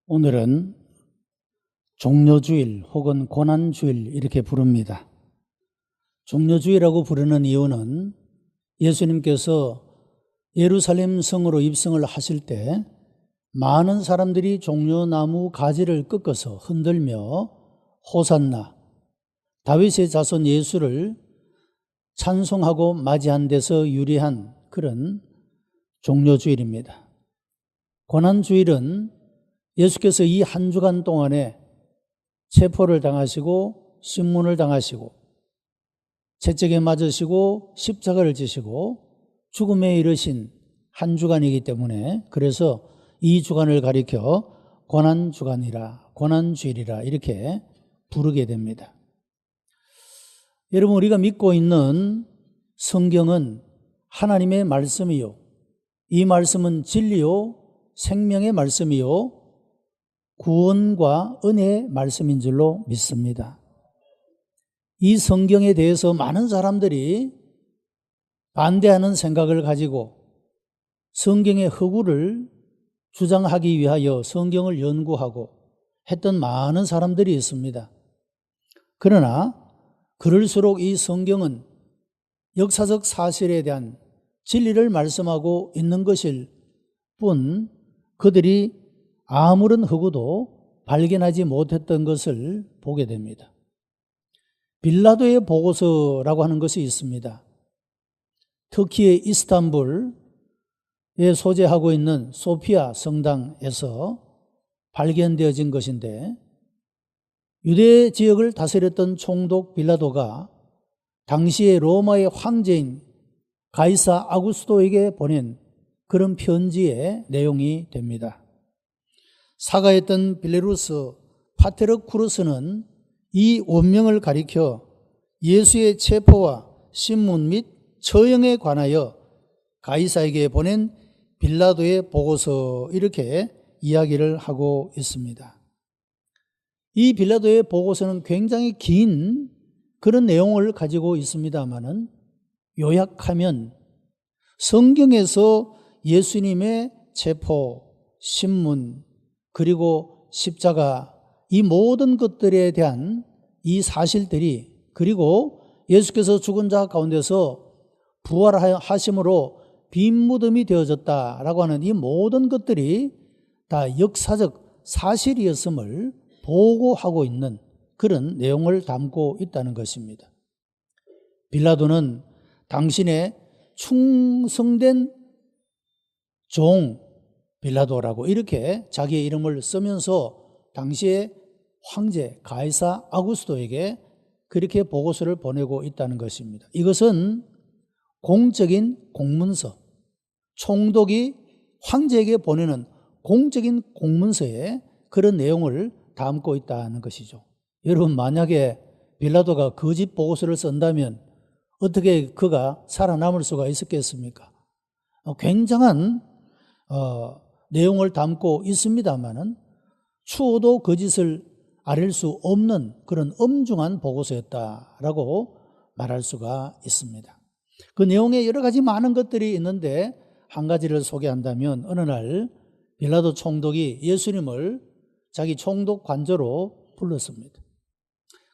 오늘은 종려주일 혹은 고난주일 이렇게 부릅니다. 종려주일이라고 부르는 이유는 예수님께서 예루살렘 성으로 입성을 하실 때 많은 사람들이 종려나무 가지를 꺾어서 흔들며 호산나, 다윗의 자손 예수를 찬송하고 맞이한 데서 유래한 그런 종려주일입니다. 고난주일은 예수께서 이 한 주간 동안에 체포를 당하시고 신문을 당하시고 채찍에 맞으시고 십자가를 지시고 죽음에 이르신 한 주간이기 때문에 그래서 이 주간을 가리켜 고난주간이라 고난주일이라 이렇게 부르게 됩니다. 여러분, 우리가 믿고 있는 성경은 하나님의 말씀이요, 이 말씀은 진리요 생명의 말씀이요 구원과 은혜의 말씀인 줄로 믿습니다. 이 성경에 대해서 많은 사람들이 반대하는 생각을 가지고 성경의 허구를 주장하기 위하여 성경을 연구하고 했던 많은 사람들이 있습니다. 그러나 그럴수록 이 성경은 역사적 사실에 대한 진리를 말씀하고 있는 것일 뿐 그들이 아무런 허구도 발견하지 못했던 것을 보게 됩니다. 빌라도의 보고서라고 하는 것이 있습니다. 터키의 이스탄불에 소재하고 있는 소피아 성당에서 발견되어진 것인데, 유대 지역을 다스렸던 총독 빌라도가 당시의 로마의 황제인 가이사 아구스토에게 보낸 그런 편지의 내용이 됩니다. 사가했던 빌레루스 파테르쿠르스는 이 원명을 가리켜 예수의 체포와 신문 및 처형에 관하여 가이사에게 보낸 빌라도의 보고서, 이렇게 이야기를 하고 있습니다. 이 빌라도의 보고서는 굉장히 긴 그런 내용을 가지고 있습니다만은 요약하면 성경에서 예수님의 체포, 신문, 그리고 십자가, 이 모든 것들에 대한 이 사실들이, 그리고 예수께서 죽은 자 가운데서 부활하심으로 빈 무덤이 되어졌다라고 하는 이 모든 것들이 다 역사적 사실이었음을 보고하고 있는 그런 내용을 담고 있다는 것입니다. 빌라도는 당신의 충성된 종 빌라도라고 이렇게 자기의 이름을 쓰면서 당시의 황제 가이사 아구스토에게 그렇게 보고서를 보내고 있다는 것입니다. 이것은 공적인 공문서, 총독이 황제에게 보내는 공적인 공문서에 그런 내용을 담고 있다는 것이죠. 여러분, 만약에 빌라도가 거짓 보고서를 쓴다면 어떻게 그가 살아남을 수가 있었겠습니까? 굉장한 내용을 담고 있습니다만은 추호도 거짓을 아릴 수 없는 그런 엄중한 보고서였다라고 말할 수가 있습니다. 그 내용에 여러 가지 많은 것들이 있는데 한 가지를 소개한다면, 어느 날 빌라도 총독이 예수님을 자기 총독 관저로 불렀습니다.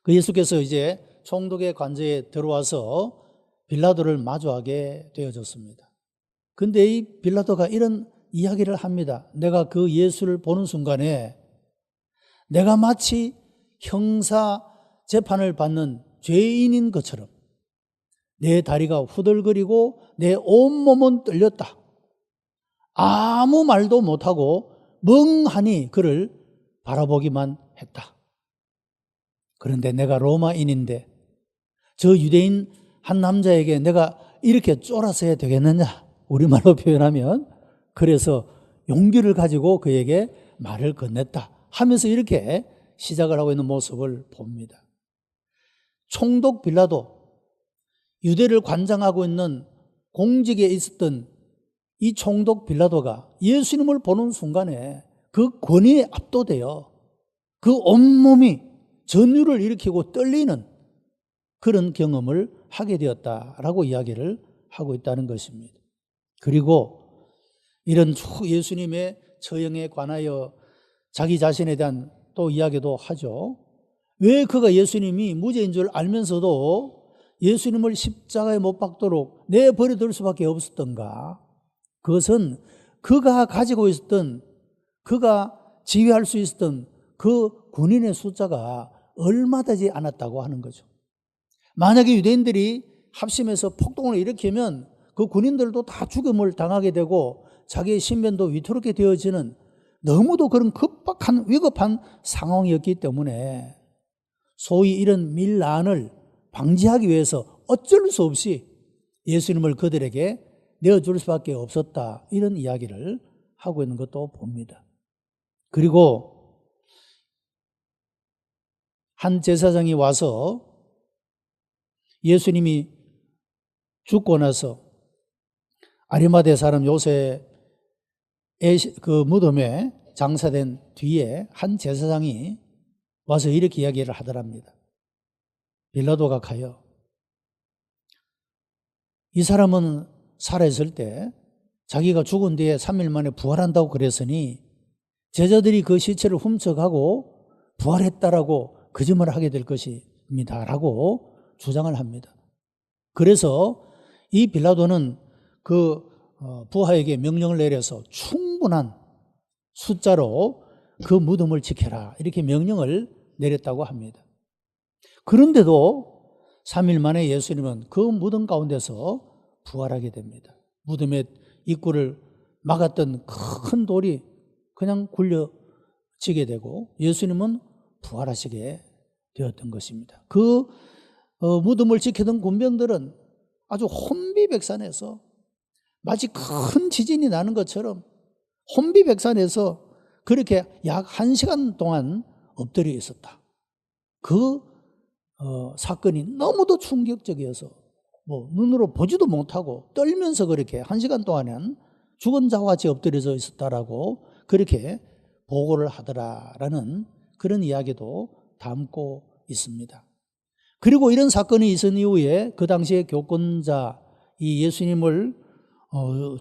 그 예수께서 이제 총독의 관저에 들어와서 빌라도를 마주하게 되어졌습니다. 근데 이 빌라도가 이런 이야기를 합니다. 내가 그 예수를 보는 순간에 내가 마치 형사 재판을 받는 죄인인 것처럼 내 다리가 후들거리고 내 온몸은 떨렸다. 아무 말도 못하고 멍하니 그를 바라보기만 했다. 그런데 내가 로마인인데 저 유대인 한 남자에게 내가 이렇게 쫄아서야 되겠느냐, 우리말로 표현하면. 그래서 용기를 가지고 그에게 말을 건넸다 하면서 이렇게 시작을 하고 있는 모습을 봅니다. 총독 빌라도, 유대를 관장하고 있는 공직에 있었던 이 총독 빌라도가 예수님을 보는 순간에 그 권위에 압도되어 그 온몸이 전율을 일으키고 떨리는 그런 경험을 하게 되었다라고 이야기를 하고 있다는 것입니다. 그리고 이런 예수님의 처형에 관하여 자기 자신에 대한 또 이야기도 하죠. 왜 그가 예수님이 무죄인 줄 알면서도 예수님을 십자가에 못 박도록 내버려둘 수밖에 없었던가? 그것은 그가 가지고 있었던, 그가 지휘할 수 있었던 그 군인의 숫자가 얼마 되지 않았다고 하는 거죠. 만약에 유대인들이 합심해서 폭동을 일으키면 그 군인들도 다 죽음을 당하게 되고 자기의 신변도 위태롭게 되어지는 너무도 그런 급박한 위급한 상황이었기 때문에 소위 이런 밀란을 방지하기 위해서 어쩔 수 없이 예수님을 그들에게 내어줄 수밖에 없었다, 이런 이야기를 하고 있는 것도 봅니다. 그리고 한 제사장이 와서 예수님이 죽고 나서 아리마대 사람 요새의 그 무덤에 장사된 뒤에 한 제사장이 와서 이렇게 이야기를 하더랍니다. 빌라도가 가요, 이 사람은 살아있을 때 자기가 죽은 뒤에 3일 만에 부활한다고 그랬으니 제자들이 그 시체를 훔쳐가고 부활했다라고 거짓말을 하게 될 것입니다 라고 주장을 합니다. 그래서 이 빌라도는 그 부하에게 명령을 내려서 충분한 숫자로 그 무덤을 지켜라, 이렇게 명령을 내렸다고 합니다. 그런데도 3일 만에 예수님은 그 무덤 가운데서 부활하게 됩니다. 무덤의 입구를 막았던 큰 돌이 그냥 굴려지게 되고 예수님은 부활하시게 되었던 것입니다. 그 무덤을 지키던 군병들은 아주 혼비백산해서 마치 큰 지진이 나는 것처럼 혼비백산해서 그렇게 약 1시간 동안 엎드려 있었다. 그 사건이 너무도 충격적이어서 눈으로 보지도 못하고 떨면서 그렇게 1시간 동안은 죽은 자와 같이 엎드려져 있었다라고 그렇게 보고를 하더라라는 그런 이야기도 담고 있습니다. 그리고 이런 사건이 있은 이후에 그 당시에 교권자, 이 예수님을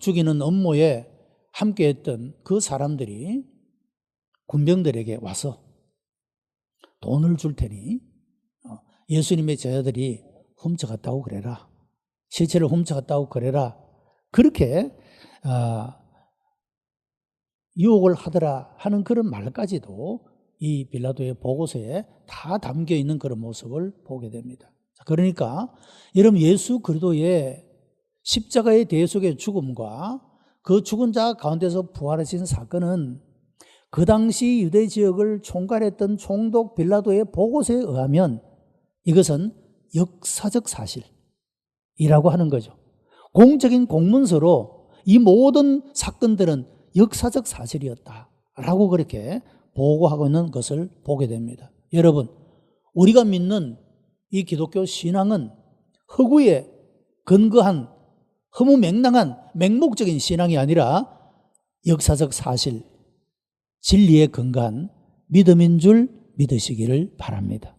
죽이는 업무에 함께했던 그 사람들이 군병들에게 와서 돈을 줄 테니 예수님의 제자들이 훔쳐갔다고 그래라, 시체를 훔쳐갔다고 그래라, 그렇게 유혹을 하더라 하는 그런 말까지도 이 빌라도의 보고서에 다 담겨 있는 그런 모습을 보게 됩니다. 그러니까 여러분, 예수 그리스도의 십자가의 대속의 죽음과 그 죽은 자 가운데서 부활하신 사건은 그 당시 유대 지역을 총괄했던 총독 빌라도의 보고서에 의하면 이것은 역사적 사실이라고 하는 거죠. 공적인 공문서로 이 모든 사건들은 역사적 사실이었다라고 그렇게 보고하고 있는 것을 보게 됩니다. 여러분, 우리가 믿는 이 기독교 신앙은 허구에 근거한 허무맹랑한 맹목적인 신앙이 아니라 역사적 사실, 진리에 근거한 믿음인 줄 믿으시기를 바랍니다.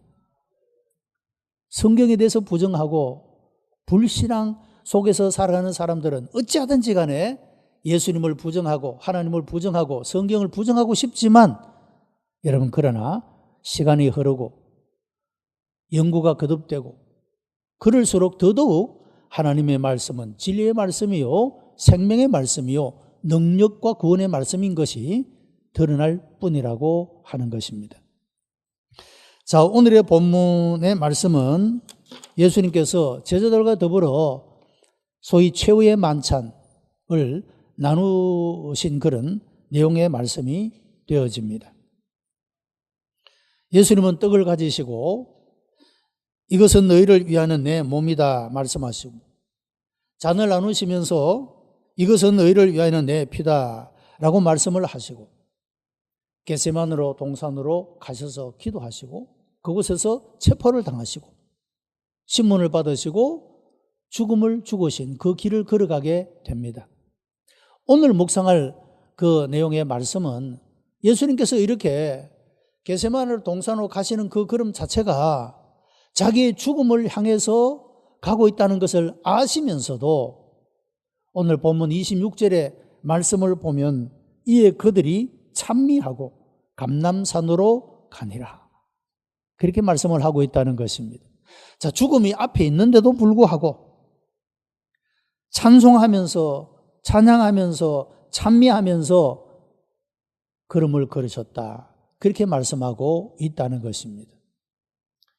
성경에 대해서 부정하고 불신앙 속에서 살아가는 사람들은 어찌하든지 간에 예수님을 부정하고 하나님을 부정하고 성경을 부정하고 싶지만 여러분, 그러나 시간이 흐르고 연구가 거듭되고 그럴수록 더더욱 하나님의 말씀은 진리의 말씀이요 생명의 말씀이요 능력과 구원의 말씀인 것이 드러날 뿐이라고 하는 것입니다. 자, 오늘의 본문의 말씀은 예수님께서 제자들과 더불어 소위 최후의 만찬을 나누신 그런 내용의 말씀이 되어집니다. 예수님은 떡을 가지시고 이것은 너희를 위하는 내 몸이다 말씀하시고 잔을 나누시면서 이것은 너희를 위하는 내 피다 라고 말씀을 하시고 겟세마네로 동산으로 가셔서 기도하시고 그곳에서 체포를 당하시고 신문을 받으시고 죽음을 죽으신 그 길을 걸어가게 됩니다. 오늘 묵상할 그 내용의 말씀은 예수님께서 이렇게 겟세마네 동산으로 가시는 그 걸음 자체가 자기의 죽음을 향해서 가고 있다는 것을 아시면서도 오늘 본문 26절의 말씀을 보면 이에 그들이 찬미하고 감람산으로 가니라. 그렇게 말씀을 하고 있다는 것입니다. 자, 죽음이 앞에 있는데도 불구하고 찬송하면서 찬양하면서 찬미하면서 걸음을 걸으셨다. 그렇게 말씀하고 있다는 것입니다.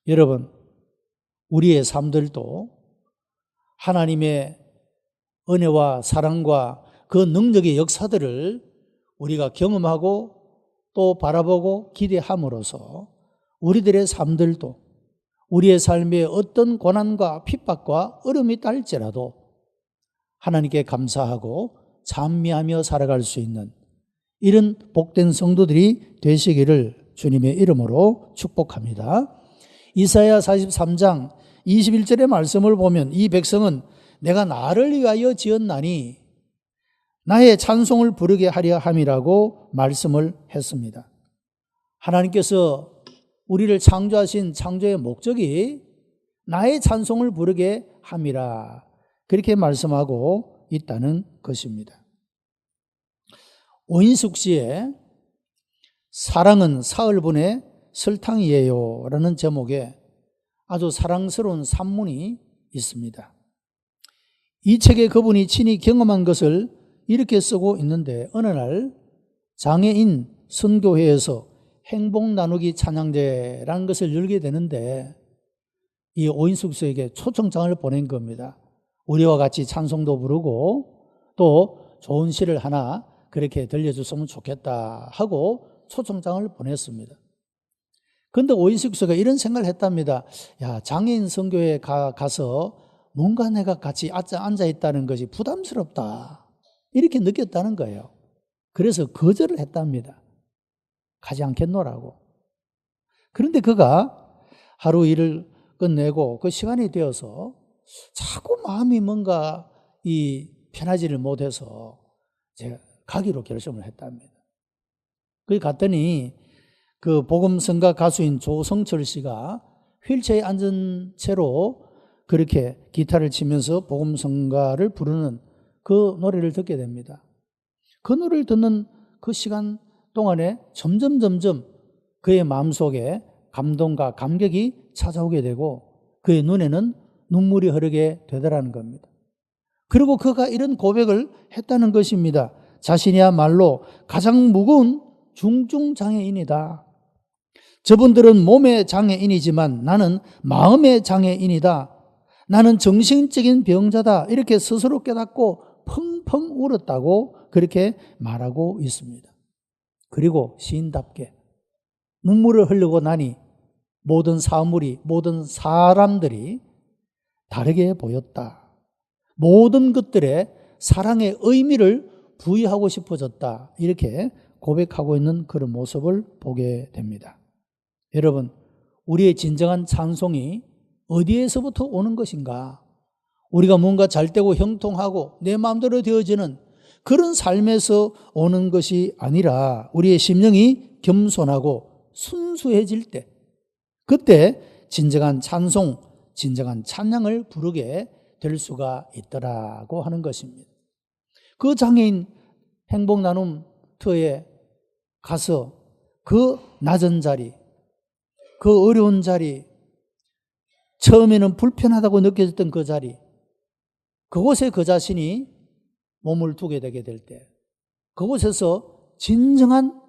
여러분, 우리의 삶들도 하나님의 은혜와 사랑과 그 능력의 역사들을 우리가 경험하고 또 바라보고 기대함으로써 우리들의 삶들도 우리의 삶에 어떤 고난과 핍박과 어려움이 있달지라도 하나님께 감사하고 찬미하며 살아갈 수 있는 이런 복된 성도들이 되시기를 주님의 이름으로 축복합니다. 이사야 43장 21절의 말씀을 보면 이 백성은 내가 나를 위하여 지었나니 나의 찬송을 부르게 하려 함이라고 말씀을 했습니다. 하나님께서 우리를 창조하신 창조의 목적이 나의 찬송을 부르게 함이라 그렇게 말씀하고 있다는 것입니다. 오인숙 씨의 사랑은 사흘분의 설탕이에요 라는 제목의 아주 사랑스러운 산문이 있습니다. 이 책에 그분이 친히 경험한 것을 이렇게 쓰고 있는데 어느 날 장애인 선교회에서 행복 나누기 찬양제라는 것을 열게 되는데 이 오인숙 씨에게 초청장을 보낸 겁니다. 우리와 같이 찬송도 부르고 또 좋은 시를 하나 그렇게 들려줬으면 좋겠다 하고 초청장을 보냈습니다. 그런데 오인숙 씨가 이런 생각을 했답니다. 야, 장애인 선교회에 가서 뭔가 내가 같이 앉아있다는 것이 부담스럽다 이렇게 느꼈다는 거예요. 그래서 거절을 했답니다. 가지 않겠노라고. 그런데 그가 하루 일을 끝내고 그 시간이 되어서 자꾸 마음이 뭔가 편하지를 못해서 제가 가기로 결심을 했답니다. 거기 갔더니 그 복음성가 가수인 조성철 씨가 휠체어에 앉은 채로 그렇게 기타를 치면서 복음성가를 부르는 그 노래를 듣게 됩니다. 그 노래를 듣는 그 시간 동안에 점점 그의 마음속에 감동과 감격이 찾아오게 되고 그의 눈에는 눈물이 흐르게 되더라는 겁니다. 그리고 그가 이런 고백을 했다는 것입니다. 자신이야말로 가장 무거운 중증장애인이다. 저분들은 몸의 장애인이지만 나는 마음의 장애인이다. 나는 정신적인 병자다. 이렇게 스스로 깨닫고 펑펑 울었다고 그렇게 말하고 있습니다. 그리고 시인답게 눈물을 흘리고 나니 모든 사물이, 모든 사람들이 다르게 보였다. 모든 것들에 사랑의 의미를 부여하고 싶어졌다. 이렇게 고백하고 있는 그런 모습을 보게 됩니다. 여러분, 우리의 진정한 찬송이 어디에서부터 오는 것인가? 우리가 뭔가 잘되고 형통하고 내 마음대로 되어지는 그런 삶에서 오는 것이 아니라 우리의 심령이 겸손하고 순수해질 때, 그때 진정한 찬송, 진정한 찬양을 부르게 될 수가 있더라고 하는 것입니다. 그 장애인 행복나눔 터에 가서 그 낮은 자리, 그 어려운 자리, 처음에는 불편하다고 느껴졌던 그 자리, 그곳에 그 자신이 몸을 두게 되게 될 때 그곳에서 진정한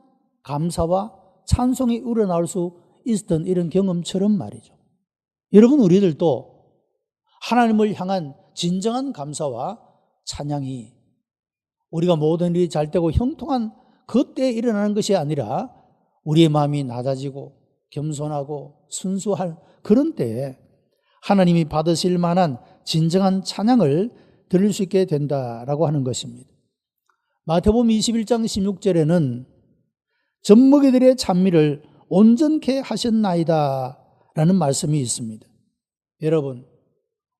감사와 찬송이 우러나올 수 있었던 이런 경험처럼 말이죠. 여러분, 우리들도 하나님을 향한 진정한 감사와 찬양이 우리가 모든 일이 잘되고 형통한 그때에 일어나는 것이 아니라 우리의 마음이 낮아지고 겸손하고 순수할 그런 때에 하나님이 받으실 만한 진정한 찬양을 들을 수 있게 된다라고 하는 것입니다. 마태복음 21장 16절에는 젖먹이들의 찬미를 온전케 하셨나이다 라는 말씀이 있습니다. 여러분,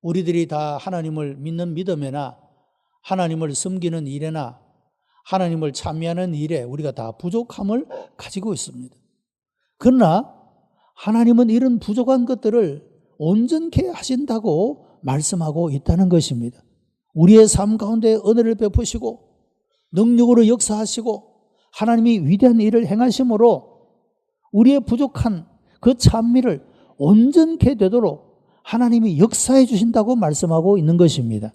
우리들이 다 하나님을 믿는 믿음에나 하나님을 섬기는 일에나 하나님을 찬미하는 일에 우리가 다 부족함을 가지고 있습니다. 그러나 하나님은 이런 부족한 것들을 온전케 하신다고 말씀하고 있다는 것입니다. 우리의 삶 가운데 은혜를 베푸시고 능력으로 역사하시고 하나님이 위대한 일을 행하심으로 우리의 부족한 그 찬미를 온전케 되도록 하나님이 역사해 주신다고 말씀하고 있는 것입니다.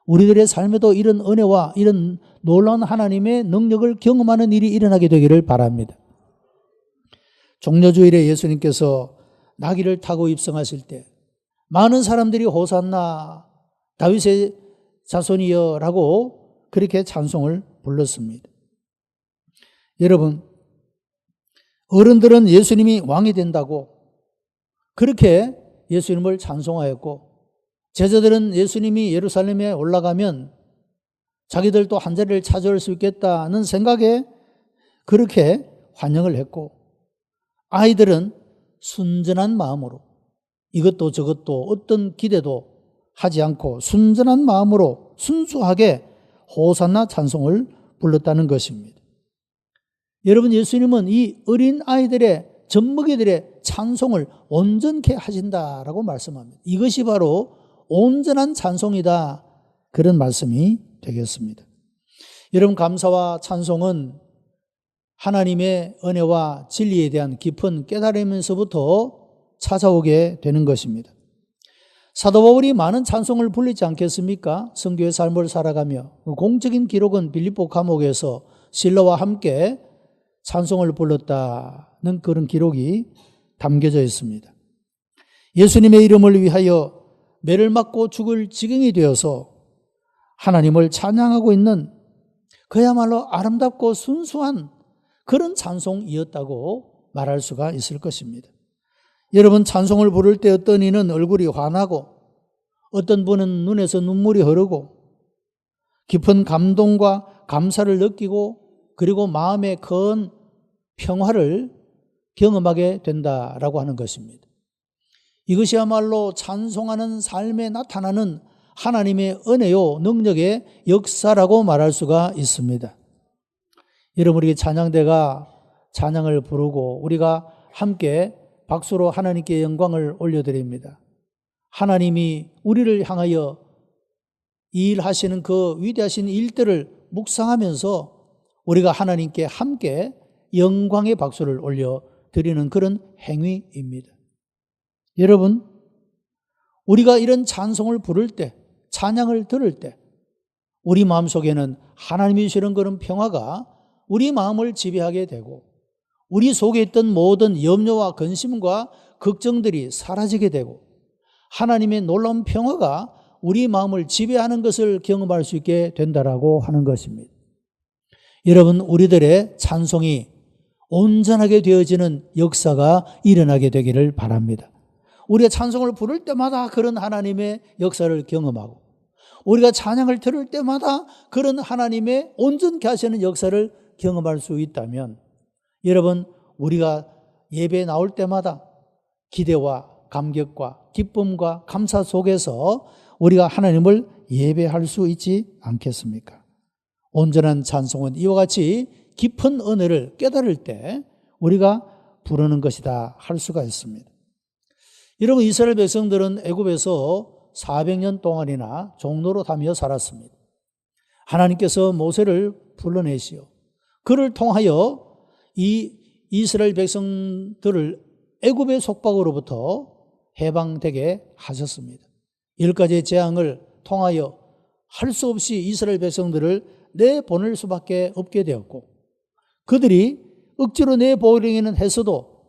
우리들의 삶에도 이런 은혜와 이런 놀라운 하나님의 능력을 경험하는 일이 일어나게 되기를 바랍니다. 종려주일에 예수님께서 나귀를 타고 입성하실 때 많은 사람들이 호산나 다윗의 자손이여 라고 그렇게 찬송을 불렀습니다. 여러분, 어른들은 예수님이 왕이 된다고 그렇게 예수님을 찬송하였고, 제자들은 예수님이 예루살렘에 올라가면 자기들도 한 자리를 차지할 수 있겠다는 생각에 그렇게 환영을 했고, 아이들은 순전한 마음으로 이것도 저것도 어떤 기대도 하지 않고 순전한 마음으로 순수하게 호산나 찬송을 불렀다는 것입니다. 여러분, 예수님은 이 어린 아이들의 젖먹이들의 찬송을 온전케 하신다라고 말씀합니다. 이것이 바로 온전한 찬송이다, 그런 말씀이 되겠습니다. 여러분, 감사와 찬송은 하나님의 은혜와 진리에 대한 깊은 깨달음에서부터 찾아오게 되는 것입니다. 사도 바울이 많은 찬송을 불리지 않겠습니까? 성교의 삶을 살아가며 공적인 기록은 빌립보 감옥에서 실로와 함께 찬송을 불렀다는 그런 기록이 담겨져 있습니다. 예수님의 이름을 위하여 매를 맞고 죽을 지경이 되어서 하나님을 찬양하고 있는 그야말로 아름답고 순수한 그런 찬송이었다고 말할 수가 있을 것입니다. 여러분, 찬송을 부를 때 어떤 이는 얼굴이 환하고 어떤 분은 눈에서 눈물이 흐르고 깊은 감동과 감사를 느끼고 그리고 마음의 큰 평화를 경험하게 된다라고 하는 것입니다. 이것이야말로 찬송하는 삶에 나타나는 하나님의 은혜요 능력의 역사라고 말할 수가 있습니다. 여러분, 우리 찬양대가 찬양을 부르고 우리가 함께 박수로 하나님께 영광을 올려드립니다. 하나님이 우리를 향하여 일하시는 그 위대하신 일들을 묵상하면서 우리가 하나님께 함께 영광의 박수를 올려드리는 그런 행위입니다. 여러분, 우리가 이런 찬송을 부를 때, 찬양을 들을 때 우리 마음속에는 하나님이 주시는 그런 평화가 우리 마음을 지배하게 되고 우리 속에 있던 모든 염려와 근심과 걱정들이 사라지게 되고 하나님의 놀라운 평화가 우리 마음을 지배하는 것을 경험할 수 있게 된다라고 하는 것입니다. 여러분, 우리들의 찬송이 온전하게 되어지는 역사가 일어나게 되기를 바랍니다. 우리가 찬송을 부를 때마다 그런 하나님의 역사를 경험하고 우리가 찬양을 들을 때마다 그런 하나님의 온전케 하시는 역사를 경험할 수 있다면 여러분, 우리가 예배에 나올 때마다 기대와 감격과 기쁨과 감사 속에서 우리가 하나님을 예배할 수 있지 않겠습니까? 온전한 찬송은 이와 같이 깊은 은혜를 깨달을 때 우리가 부르는 것이다 할 수가 있습니다. 여러분, 이스라엘 백성들은 애굽에서 400년 동안이나 종로로 다니며 살았습니다. 하나님께서 모세를 불러내시어 그를 통하여 이 이스라엘 백성들을 애굽의 속박으로부터 해방되게 하셨습니다. 10가지의 재앙을 통하여 할 수 없이 이스라엘 백성들을 내보낼 수밖에 없게 되었고 그들이 억지로 내보내기는 했어도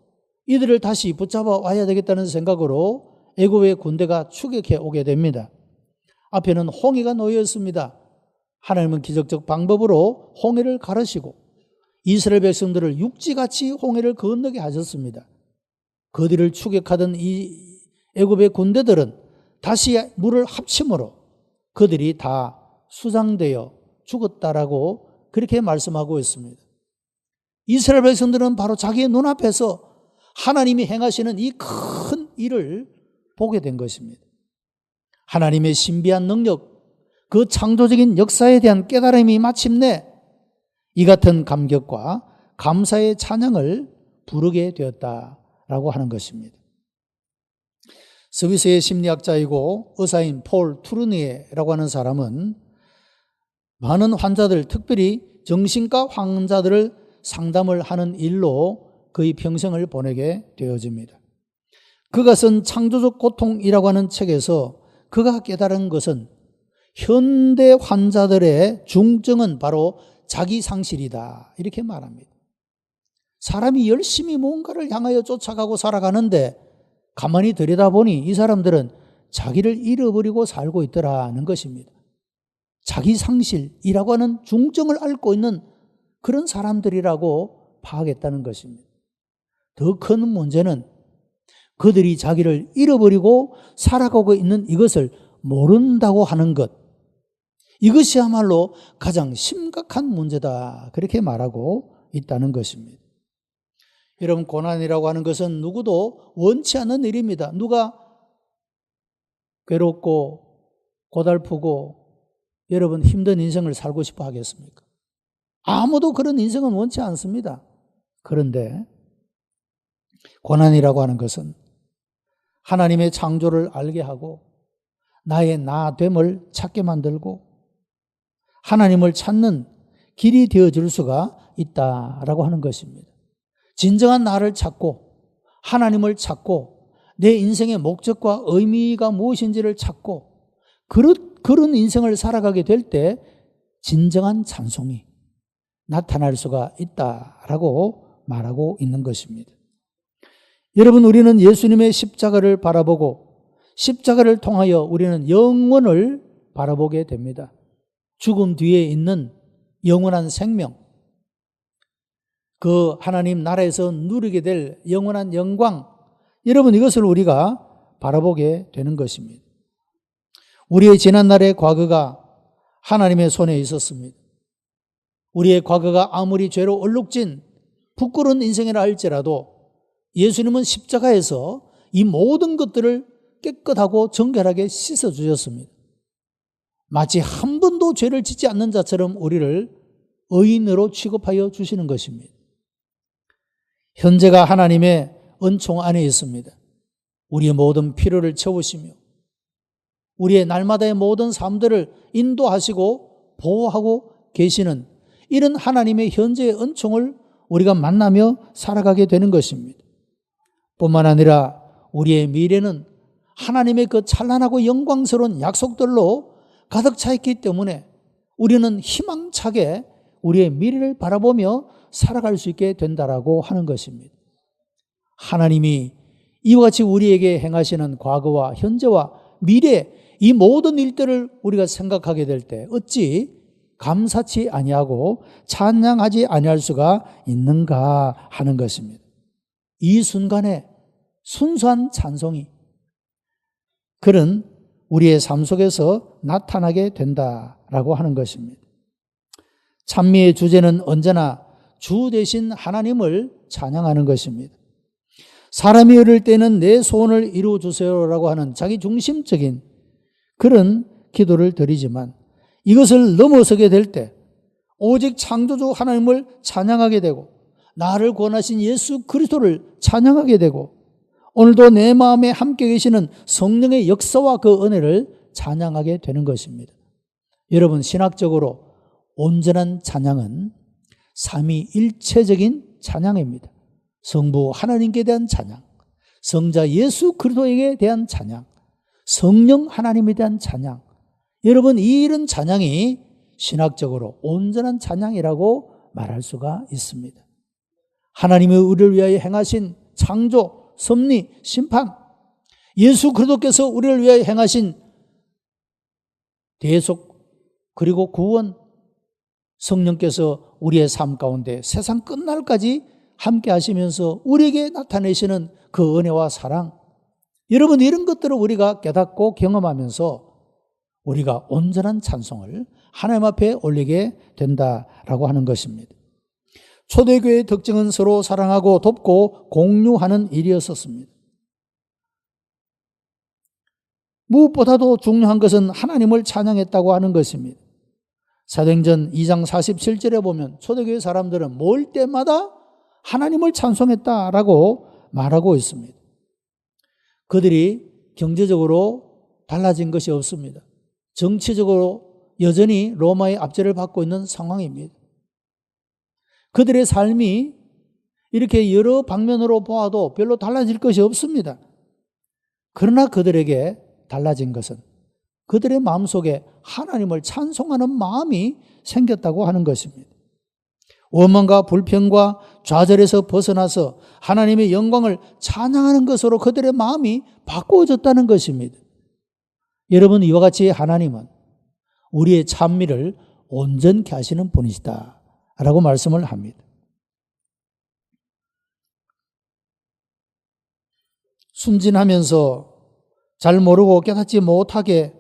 이들을 다시 붙잡아 와야 되겠다는 생각으로 애굽의 군대가 추격해 오게 됩니다. 앞에는 홍해가 놓여 있습니다. 하나님은 기적적 방법으로 홍해를 가르시고 이스라엘 백성들을 육지같이 홍해를 건너게 하셨습니다. 그들을 추격하던 이 애굽의 군대들은 다시 물을 합침으로 그들이 다 수장되어 죽었다라고 그렇게 말씀하고 있습니다. 이스라엘 백성들은 바로 자기의 눈앞에서 하나님이 행하시는 이 큰 일을 보게 된 것입니다. 하나님의 신비한 능력, 그 창조적인 역사에 대한 깨달음이 마침내 이 같은 감격과 감사의 찬양을 부르게 되었다라고 하는 것입니다. 스위스의 심리학자이고 의사인 폴 투르니에라고 하는 사람은 많은 환자들, 특별히 정신과 환자들을 상담을 하는 일로 거의 평생을 보내게 되어집니다. 그가 쓴 창조적 고통이라고 하는 책에서 그가 깨달은 것은 현대 환자들의 중증은 바로 자기 상실이다, 이렇게 말합니다. 사람이 열심히 뭔가를 향하여 쫓아가고 살아가는데 가만히 들여다보니 이 사람들은 자기를 잃어버리고 살고 있더라는 것입니다. 자기 상실이라고 하는 중증을 앓고 있는 그런 사람들이라고 파악했다는 것입니다. 더 큰 문제는 그들이 자기를 잃어버리고 살아가고 있는 이것을 모른다고 하는 것, 이것이야말로 가장 심각한 문제다, 그렇게 말하고 있다는 것입니다. 여러분, 고난이라고 하는 것은 누구도 원치 않는 일입니다. 누가 괴롭고 고달프고 여러분 힘든 인생을 살고 싶어 하겠습니까? 아무도 그런 인생은 원치 않습니다. 그런데 고난이라고 하는 것은 하나님의 창조를 알게 하고 나의 나됨을 찾게 만들고 하나님을 찾는 길이 되어줄 수가 있다라고 하는 것입니다. 진정한 나를 찾고 하나님을 찾고 내 인생의 목적과 의미가 무엇인지를 찾고 그런 인생을 살아가게 될 때 진정한 찬송이 나타날 수가 있다라고 말하고 있는 것입니다. 여러분, 우리는 예수님의 십자가를 바라보고 십자가를 통하여 우리는 영원을 바라보게 됩니다. 죽음 뒤에 있는 영원한 생명, 그 하나님 나라에서 누리게 될 영원한 영광, 여러분, 이것을 우리가 바라보게 되는 것입니다. 우리의 지난날의 과거가 하나님의 손에 있었습니다. 우리의 과거가 아무리 죄로 얼룩진 부끄러운 인생이라 할지라도 예수님은 십자가에서 이 모든 것들을 깨끗하고 정결하게 씻어주셨습니다. 마치 한 번도 죄를 짓지 않는 자처럼 우리를 의인으로 취급하여 주시는 것입니다. 현재가 하나님의 은총 안에 있습니다. 우리의 모든 필요를 채우시며 우리의 날마다의 모든 삶들을 인도하시고 보호하고 계시는 이런 하나님의 현재의 은총을 우리가 만나며 살아가게 되는 것입니다. 뿐만 아니라 우리의 미래는 하나님의 그 찬란하고 영광스러운 약속들로 가득 차 있기 때문에 우리는 희망차게 우리의 미래를 바라보며 살아갈 수 있게 된다라고 하는 것입니다. 하나님이 이와 같이 우리에게 행하시는 과거와 현재와 미래, 이 모든 일들을 우리가 생각하게 될 때 어찌 감사치 아니하고 찬양하지 아니할 수가 있는가 하는 것입니다. 이 순간에 순수한 찬송이 그런 우리의 삶 속에서 나타나게 된다라고 하는 것입니다. 찬미의 주제는 언제나 주 대신 하나님을 찬양하는 것입니다. 사람이 이를 때는 내 소원을 이루어 주세요라고 하는 자기 중심적인 그런 기도를 드리지만 이것을 넘어서게 될 때 오직 창조주 하나님을 찬양하게 되고 나를 구원하신 예수 그리스도를 찬양하게 되고 오늘도 내 마음에 함께 계시는 성령의 역사와 그 은혜를 찬양하게 되는 것입니다. 여러분, 신학적으로 온전한 찬양은 삼위일체적인 찬양입니다. 성부 하나님께 대한 찬양, 성자 예수 그리스도에게 대한 찬양, 성령 하나님에 대한 찬양. 여러분, 이런 찬양이 신학적으로 온전한 찬양이라고 말할 수가 있습니다. 하나님의 우리를 위하여 행하신 창조, 섭리, 심판, 예수 그리스도께서 우리를 위하여 행하신 대속 그리고 구원, 성령께서 우리의 삶 가운데 세상 끝날까지 함께 하시면서 우리에게 나타내시는 그 은혜와 사랑, 여러분, 이런 것들을 우리가 깨닫고 경험하면서 우리가 온전한 찬송을 하나님 앞에 올리게 된다라고 하는 것입니다. 초대교회의 특징은 서로 사랑하고 돕고 공유하는 일이었었습니다. 무엇보다도 중요한 것은 하나님을 찬양했다고 하는 것입니다. 사도행전 2장 47절에 보면 초대교회 사람들은 모일 때마다 하나님을 찬송했다라고 말하고 있습니다. 그들이 경제적으로 달라진 것이 없습니다. 정치적으로 여전히 로마의 압제를 받고 있는 상황입니다. 그들의 삶이 이렇게 여러 방면으로 보아도 별로 달라질 것이 없습니다. 그러나 그들에게 달라진 것은 그들의 마음속에 하나님을 찬송하는 마음이 생겼다고 하는 것입니다. 원망과 불평과 좌절에서 벗어나서 하나님의 영광을 찬양하는 것으로 그들의 마음이 바꾸어졌다는 것입니다. 여러분, 이와 같이 하나님은 우리의 찬미를 온전케 하시는 분이시다 라고 말씀을 합니다. 순진하면서 잘 모르고 깨닫지 못하게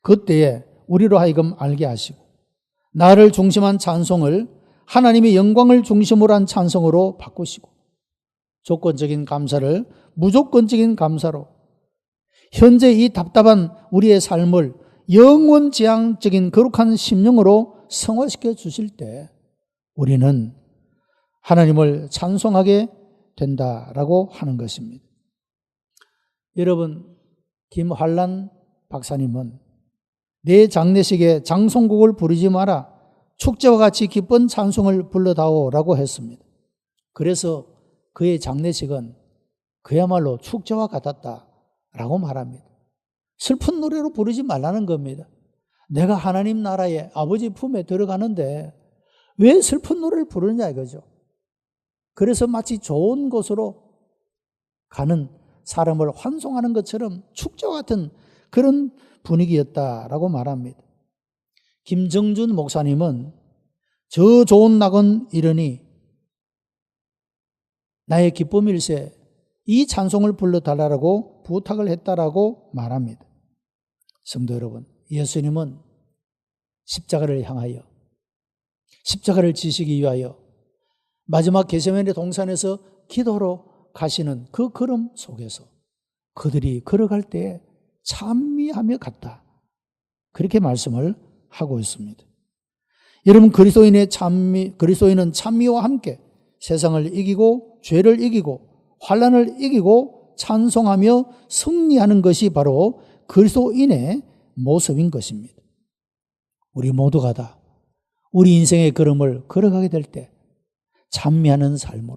그때에 우리로 하여금 알게 하시고 나를 중심한 찬송을 하나님의 영광을 중심으로 한 찬송으로 바꾸시고 조건적인 감사를 무조건적인 감사로 현재 이 답답한 우리의 삶을 영원지향적인 거룩한 심령으로 성화시켜 주실 때 우리는 하나님을 찬송하게 된다라고 하는 것입니다. 여러분, 김환란 박사님은 내 장례식에 장송곡을 부르지 마라, 축제와 같이 기쁜 찬송을 불러다오라고 했습니다. 그래서 그의 장례식은 그야말로 축제와 같았다라고 말합니다. 슬픈 노래로 부르지 말라는 겁니다. 내가 하나님 나라에 아버지 품에 들어가는데 왜 슬픈 노래를 부르느냐 이거죠. 그래서 마치 좋은 곳으로 가는 사람을 환송하는 것처럼 축제와 같은 그런 분위기였다라고 말합니다. 김정준 목사님은 저 좋은 낙은 이르니 나의 기쁨일세 이 찬송을 불러달라고 부탁을 했다라고 말합니다. 성도 여러분, 예수님은 십자가를 향하여 십자가를 지시기 위하여 마지막 겟세마네 동산에서 기도로 가시는 그 걸음 속에서 그들이 걸어갈 때에 찬미하며 갔다. 그렇게 말씀을 하고 있습니다. 여러분, 그리스도인은 찬미와 함께 세상을 이기고 죄를 이기고 환난을 이기고 찬송하며 승리하는 것이 바로 그리스도인의 모습인 것입니다. 우리 모두가 다 우리 인생의 걸음을 걸어가게 될 때 찬미하는 삶으로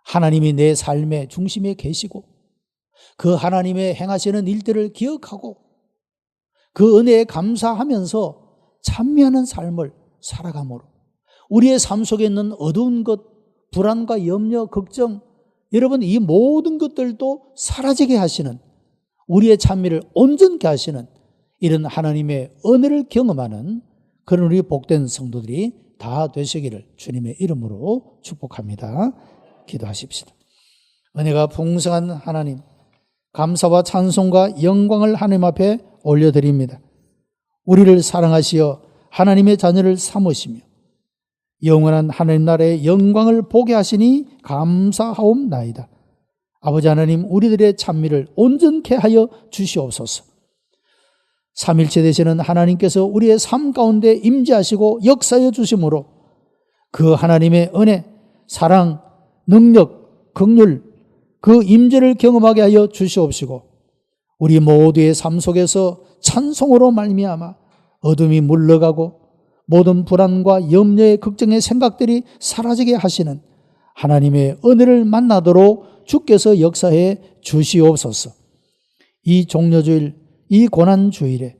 하나님이 내 삶의 중심에 계시고 그 하나님의 행하시는 일들을 기억하고 그 은혜에 감사하면서 찬미하는 삶을 살아감으로 우리의 삶 속에 있는 어두운 것, 불안과 염려, 걱정, 여러분 이 모든 것들도 사라지게 하시는 우리의 찬미를 온전케 하시는 이런 하나님의 은혜를 경험하는 그런 우리 복된 성도들이 다 되시기를 주님의 이름으로 축복합니다. 기도하십시다. 은혜가 풍성한 하나님, 감사와 찬송과 영광을 하나님 앞에 올려드립니다. 우리를 사랑하시어 하나님의 자녀를 삼으시며 영원한 하나님 나라의 영광을 보게 하시니 감사하옵나이다. 아버지 하나님, 우리들의 찬미를 온전케 하여 주시옵소서. 삼일체 되시는 하나님께서 우리의 삶 가운데 임재하시고 역사해 주심으로 그 하나님의 은혜, 사랑, 능력, 긍휼, 그 임재를 경험하게 하여 주시옵시고 우리 모두의 삶 속에서 찬송으로 말미암아 어둠이 물러가고 모든 불안과 염려의 걱정의 생각들이 사라지게 하시는 하나님의 은혜를 만나도록 주께서 역사해 주시옵소서. 이 종려주일, 이 고난주일에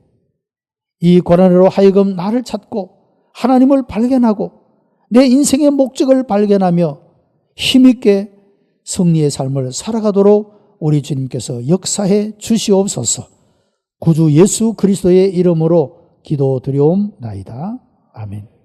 이 고난으로 하여금 나를 찾고 하나님을 발견하고 내 인생의 목적을 발견하며 힘있게 승리의 삶을 살아가도록 우리 주님께서 역사해 주시옵소서. 구주 예수 그리스도의 이름으로 기도드려옵나이다. 아멘.